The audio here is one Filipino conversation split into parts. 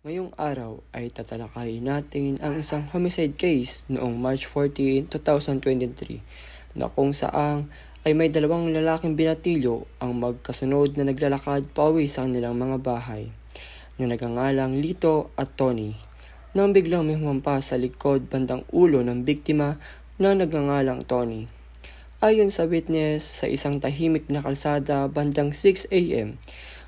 Ngayong araw ay tatalakayin natin ang isang homicide case noong March 14, 2023 na kung saan ay may dalawang lalaking binatilyo ang magkasunod na naglalakad pauwi sa kanilang mga bahay na nagangalang Lito at Tony nang biglang may humampas sa likod bandang ulo ng biktima na nagangalang Tony. Ayon sa witness, sa isang tahimik na kalsada bandang 6 a.m.,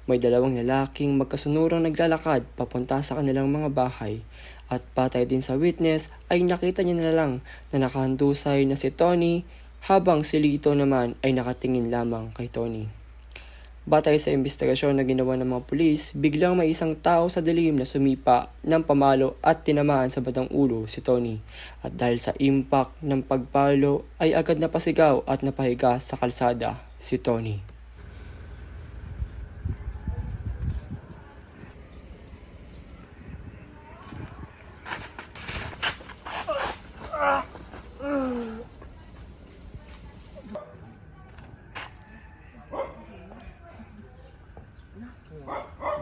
may dalawang lalaking magkasunurang naglalakad papunta sa kanilang mga bahay at batay din sa witness ay nakita niya na lang na nakahandusay na si Tony habang si Lito naman ay nakatingin lamang kay Tony. Batay sa investigasyon na ginawa ng mga pulis, biglang may isang tao sa dilim na sumipa ng pamalo at tinamaan sa batang ulo si Tony. At dahil sa impact ng pagpalo ay agad napasigaw at napahiga sa kalsada si Tony.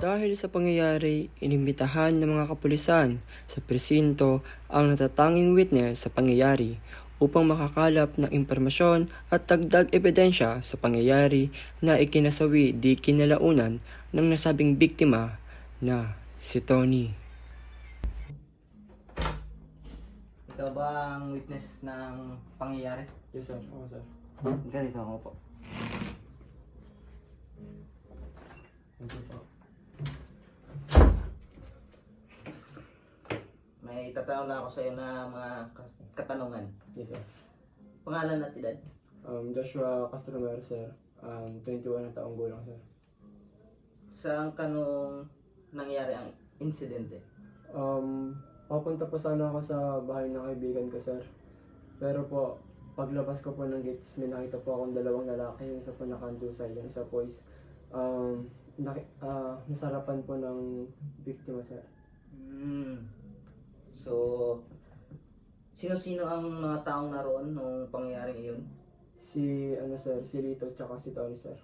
Dahil sa pangyayari, inimbitahan ng mga kapulisan sa presinto ang natatanging witness sa pangyayari upang makakalap ng impormasyon at dagdag ebidensya sa pangyayari na ikinasawi di kinalaunan ng nasabing biktima na si Tony. Ikaw ba ang witness ng pangyayari? Yes sir, oo sir. Ganito ako po. Thank you po. May tatanong na ako sa iyo na mga katanungan. Yes sir. Pangalan at edad? Joshua Castromero sir, 21 na taong gulang sir. Saan ka nung nangyari ang insidente? Papunta po sana ako sa bahay ng kaibigan ko sir. Pero po, paglabas ko po ng gates, may nakita po akong dalawang lalaki. Yung isa po nakandusay, yung isa po is nasarapan po ng biktima sir. So, sino-sino ang mga taong naroon nung pangyayaring iyon? Si Lito tsaka si Tony sir.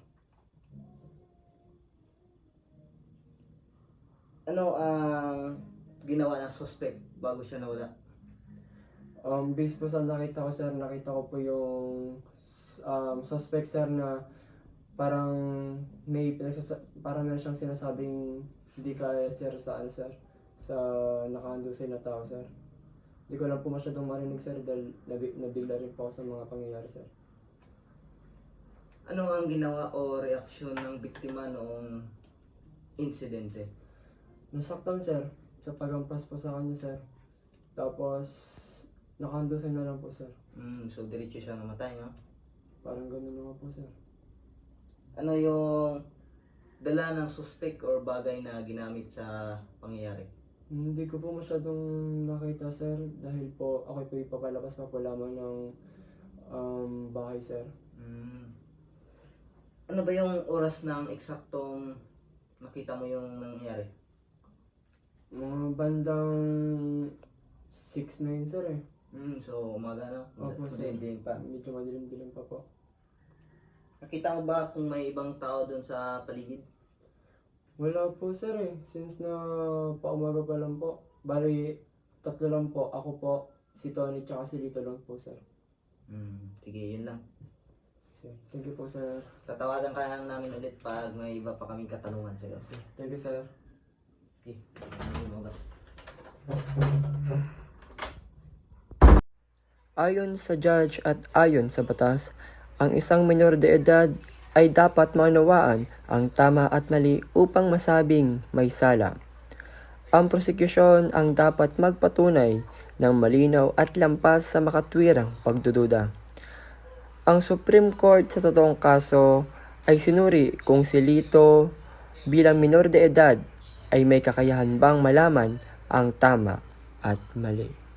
Ano ang ginawa ng suspect bago siya nawala? Based po sa nakita ko sir, nakita ko po yung suspect sir na parang parang meron siyang sinasabing hindi kaya sir sa sa nakahandusay na tao sir. Hindi ko lang po masyadong marinig sir dahil nabigla rin po ako sa mga pangyayari sir. Ano ang ginawa o reaksyon ng biktima noong insidente? Nasaktan sir sa pagampas po sa kanya sir. Tapos nakahandusay na lang po sir. So diretso siya namatay, no? Parang gano'n naman po sir. Ano yung dala ng suspect or bagay na ginamit sa pangyayari? Hindi ko po masyadong nakita sir dahil po ako po ipapalabas pa po lamang ng bahay sir. Ano ba yung oras ng eksaktong nakita mo yung nangyari? Mga bandang 6-9 sir eh. So umaga na? Opo sir. Madilim pa. Medyo madilim-dilim pa po. Nakita mo ba kung may ibang tao doon sa paligid? Wala po sir eh. Since na paumaga pa lang po. Bali, 3 lang po. Ako po, si Tony tsaka si Lito lang po sir. Sige, yun lang. Sir, thank you po sir. Tatawagan ka lang namin ulit pag may iba pa kaming katanungan sa iyo. Thank you sir. Okay. Ano mo ba? Ayon sa judge at ayon sa batas, ang isang menor de edad ay dapat maunawaan ang tama at mali upang masabing may sala. Ang prosekusyon ang dapat magpatunay ng malinaw at lampas sa makatwirang pagdududa. Ang Supreme Court sa totoong kaso ay sinuri kung si Lito bilang menor de edad ay may kakayahan bang malaman ang tama at mali.